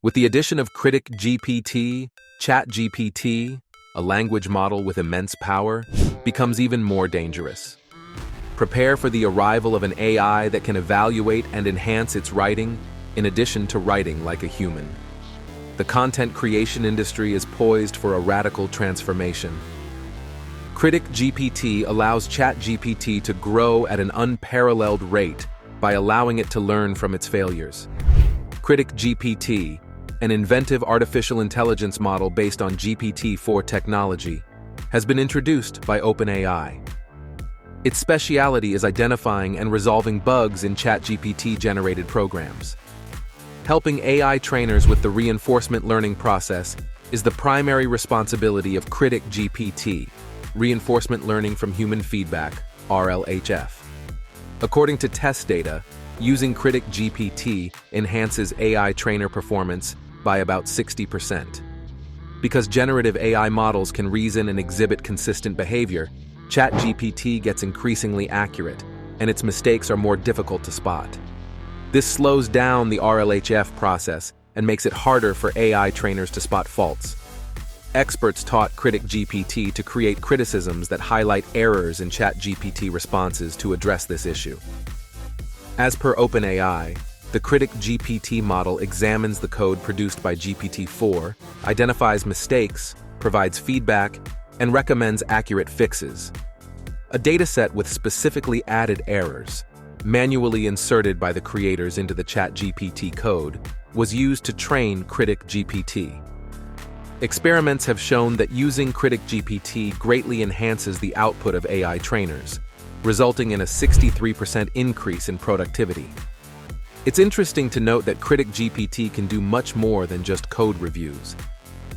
With the addition of CriticGPT, ChatGPT, a language model with immense power, becomes even more dangerous. Prepare for the arrival of an AI that can evaluate and enhance its writing, in addition to writing like a human. The content creation industry is poised for a radical transformation. CriticGPT allows ChatGPT to grow at an unparalleled rate by allowing it to learn from its failures. CriticGPT, an inventive artificial intelligence model based on GPT-4 technology, has been introduced by OpenAI. Its specialty is identifying and resolving bugs in ChatGPT-generated programs. Helping AI trainers with the reinforcement learning process is the primary responsibility of CriticGPT, Reinforcement Learning from Human Feedback, RLHF. According to test data, using CriticGPT enhances AI trainer performance by about 60%. Because generative AI models can reason and exhibit consistent behavior, ChatGPT gets increasingly accurate, and its mistakes are more difficult to spot. This slows down the RLHF process and makes it harder for AI trainers to spot faults. Experts taught CriticGPT to create criticisms that highlight errors in ChatGPT responses to address this issue. As per OpenAI, the CriticGPT model examines the code produced by GPT-4, identifies mistakes, provides feedback, and recommends accurate fixes. A dataset with specifically added errors, manually inserted by the creators into the ChatGPT code, was used to train CriticGPT. Experiments have shown that using CriticGPT greatly enhances the output of AI trainers, resulting in a 63% increase in productivity. It's interesting to note that CriticGPT can do much more than just code reviews.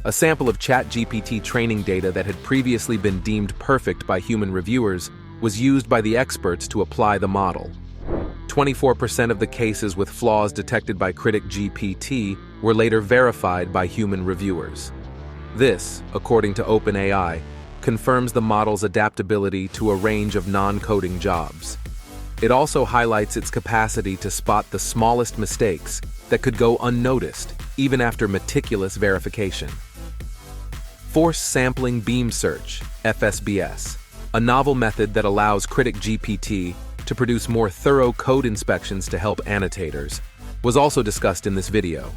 A sample of ChatGPT training data that had previously been deemed perfect by human reviewers was used by the experts to apply the model. 24% of the cases with flaws detected by CriticGPT were later verified by human reviewers. This, according to OpenAI, confirms the model's adaptability to a range of non-coding jobs. It also highlights its capacity to spot the smallest mistakes that could go unnoticed, even after meticulous verification. Force Sampling Beam Search, FSBS, a novel method that allows CriticGPT to produce more thorough code inspections to help annotators, was also discussed in this video.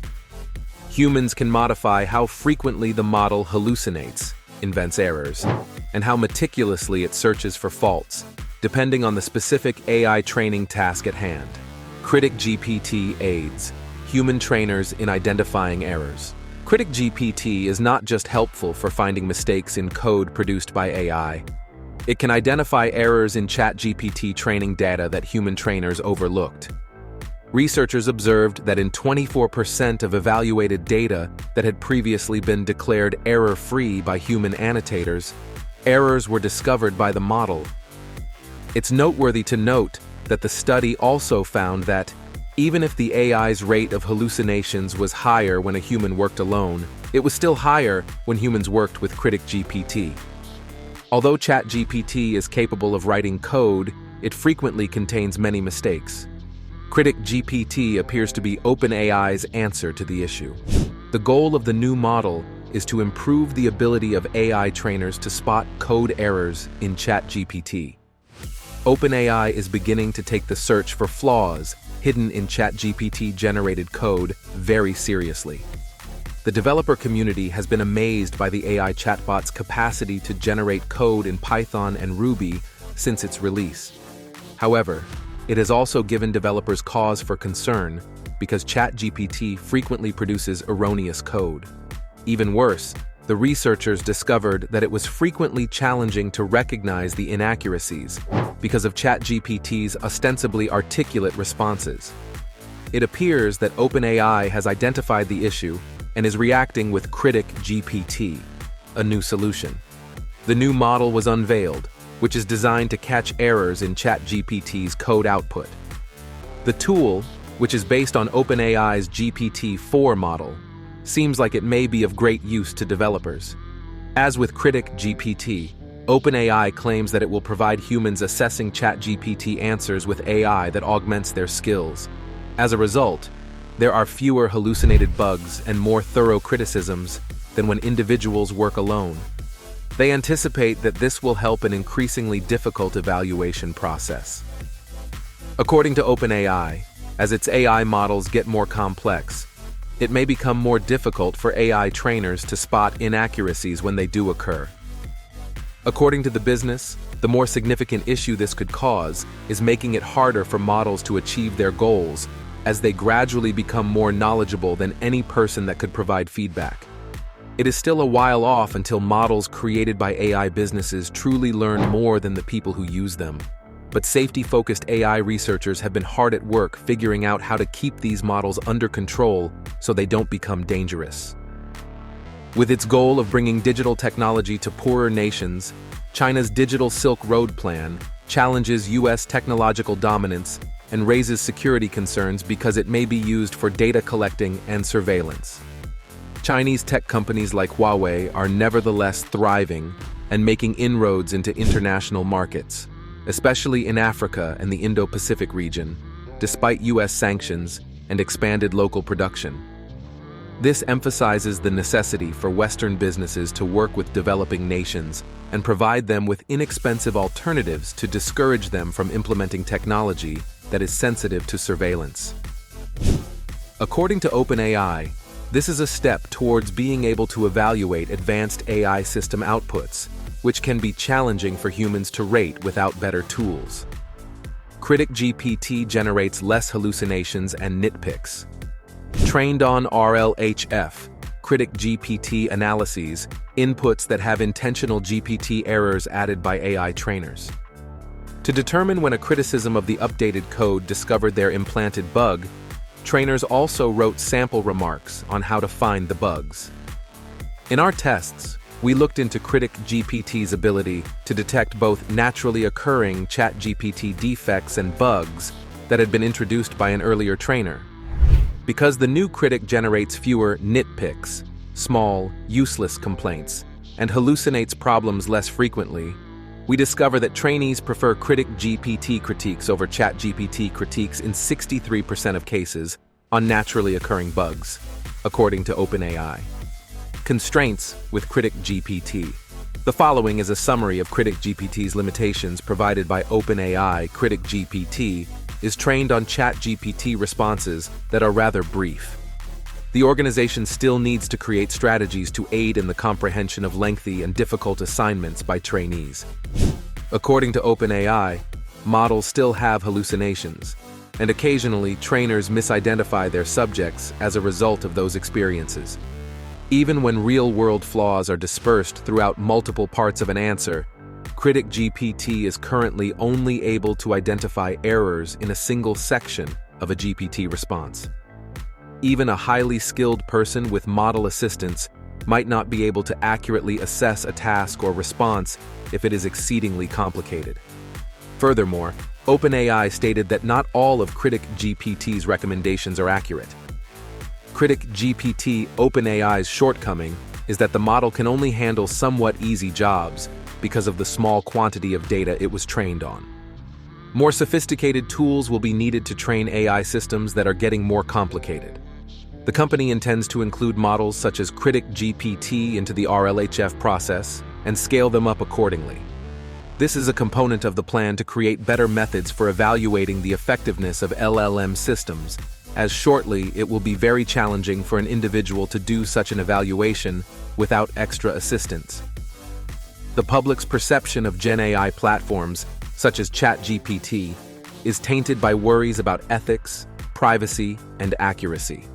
Humans can modify how frequently the model hallucinates, invents errors, and how meticulously it searches for faults, depending on the specific AI training task at hand. CriticGPT aids human trainers in identifying errors. CriticGPT is not just helpful for finding mistakes in code produced by AI. It can identify errors in ChatGPT training data that human trainers overlooked. Researchers observed that in 24% of evaluated data that had previously been declared error-free by human annotators, errors were discovered by the model. It's noteworthy to note that the study also found that, even if the AI's rate of hallucinations was higher when a human worked alone, it was still higher when humans worked with CriticGPT. Although ChatGPT is capable of writing code, it frequently contains many mistakes. CriticGPT appears to be OpenAI's answer to the issue. The goal of the new model is to improve the ability of AI trainers to spot code errors in ChatGPT. OpenAI is beginning to take the search for flaws hidden in ChatGPT-generated code very seriously. The developer community has been amazed by the AI chatbot's capacity to generate code in Python and Ruby since its release. However, it has also given developers cause for concern because ChatGPT frequently produces erroneous code. Even worse, the researchers discovered that it was frequently challenging to recognize the inaccuracies because of ChatGPT's ostensibly articulate responses. It appears that OpenAI has identified the issue and is reacting with CriticGPT, a new solution. The new model was unveiled, which is designed to catch errors in ChatGPT's code output. The tool, which is based on OpenAI's GPT-4 model, seems like it may be of great use to developers. As with CriticGPT, OpenAI claims that it will provide humans assessing ChatGPT answers with AI that augments their skills. As a result, There are fewer hallucinated bugs and more thorough criticisms than when individuals work alone. They anticipate that this will help an increasingly difficult evaluation process. According to OpenAI, as its AI models get more complex, it may become more difficult for AI trainers to spot inaccuracies when they do occur. According to the business, the more significant issue this could cause is making it harder for models to achieve their goals as they gradually become more knowledgeable than any person that could provide feedback. It is still a while off until models created by AI businesses truly learn more than the people who use them. But safety-focused AI researchers have been hard at work figuring out how to keep these models under control so they don't become dangerous. With its goal of bringing digital technology to poorer nations, China's Digital Silk Road Plan challenges US technological dominance and raises security concerns because it may be used for data collecting and surveillance. Chinese tech companies like Huawei are nevertheless thriving and making inroads into international markets, especially in Africa and the Indo-Pacific region, despite US sanctions and expanded local production. This emphasizes the necessity for Western businesses to work with developing nations and provide them with inexpensive alternatives to discourage them from implementing technology that is sensitive to surveillance. According to OpenAI, this is a step towards being able to evaluate advanced AI system outputs, which can be challenging for humans to rate without better tools. CriticGPT generates less hallucinations and nitpicks. Trained on RLHF, CriticGPT analyses inputs that have intentional GPT errors added by AI trainers. To determine when a criticism of the updated code discovered their implanted bug, trainers also wrote sample remarks on how to find the bugs. In our tests, we looked into CriticGPT's ability to detect both naturally occurring ChatGPT defects and bugs that had been introduced by an earlier trainer. Because the new Critic generates fewer nitpicks, small, useless complaints, and hallucinates problems less frequently, we discover that trainees prefer CriticGPT critiques over ChatGPT critiques in 63% of cases on naturally occurring bugs, according to OpenAI. Constraints with CriticGPT. The following is a summary of CriticGPT's limitations provided by OpenAI. CriticGPT is trained on ChatGPT responses that are rather brief. The organization still needs to create strategies to aid in the comprehension of lengthy and difficult assignments by trainees. According to OpenAI, models still have hallucinations, and occasionally trainers misidentify their subjects as a result of those experiences. Even when real-world flaws are dispersed throughout multiple parts of an answer, CriticGPT is currently only able to identify errors in a single section of a GPT response. Even a highly skilled person with model assistance might not be able to accurately assess a task or response if it is exceedingly complicated. Furthermore, OpenAI stated that not all of CriticGPT's recommendations are accurate. CriticGPT OpenAI's shortcoming is that the model can only handle somewhat easy jobs because of the small quantity of data it was trained on. More sophisticated tools will be needed to train AI systems that are getting more complicated. The company intends to include models such as CriticGPT into the RLHF process and scale them up accordingly. This is a component of the plan to create better methods for evaluating the effectiveness of LLM systems, as shortly it will be very challenging for an individual to do such an evaluation without extra assistance. The public's perception of Gen AI platforms, such as ChatGPT, is tainted by worries about ethics, privacy, and accuracy.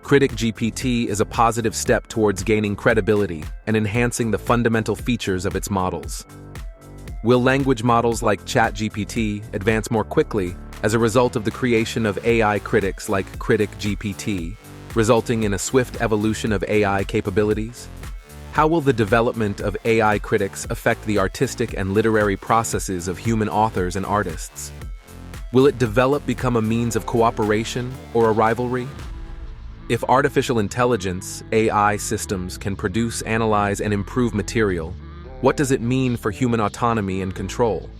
CriticGPT is a positive step towards gaining credibility and enhancing the fundamental features of its models. Will language models like ChatGPT advance more quickly as a result of the creation of AI critics like CriticGPT, resulting in a swift evolution of AI capabilities? How will the development of AI critics affect the artistic and literary processes of human authors and artists? Will it become a means of cooperation or a rivalry? If artificial intelligence, AI systems can produce, analyze, and improve material, what does it mean for human autonomy and control?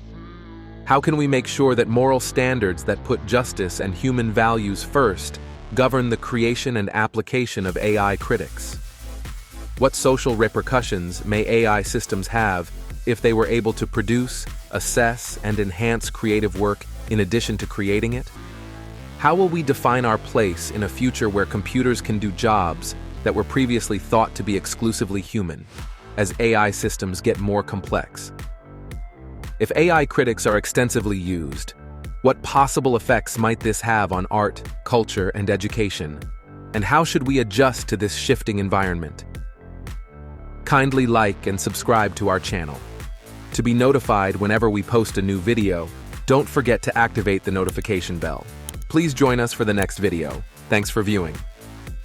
How can we make sure that moral standards that put justice and human values first govern the creation and application of AI critics? What social repercussions may AI systems have if they were able to produce, assess, and enhance creative work in addition to creating it? How will we define our place in a future where computers can do jobs that were previously thought to be exclusively human, as AI systems get more complex? If AI critics are extensively used, what possible effects might this have on art, culture, and education? And how should we adjust to this shifting environment? Kindly like and subscribe to our channel. To be notified whenever we post a new video, don't forget to activate the notification bell. Please join us for the next video. Thanks for viewing.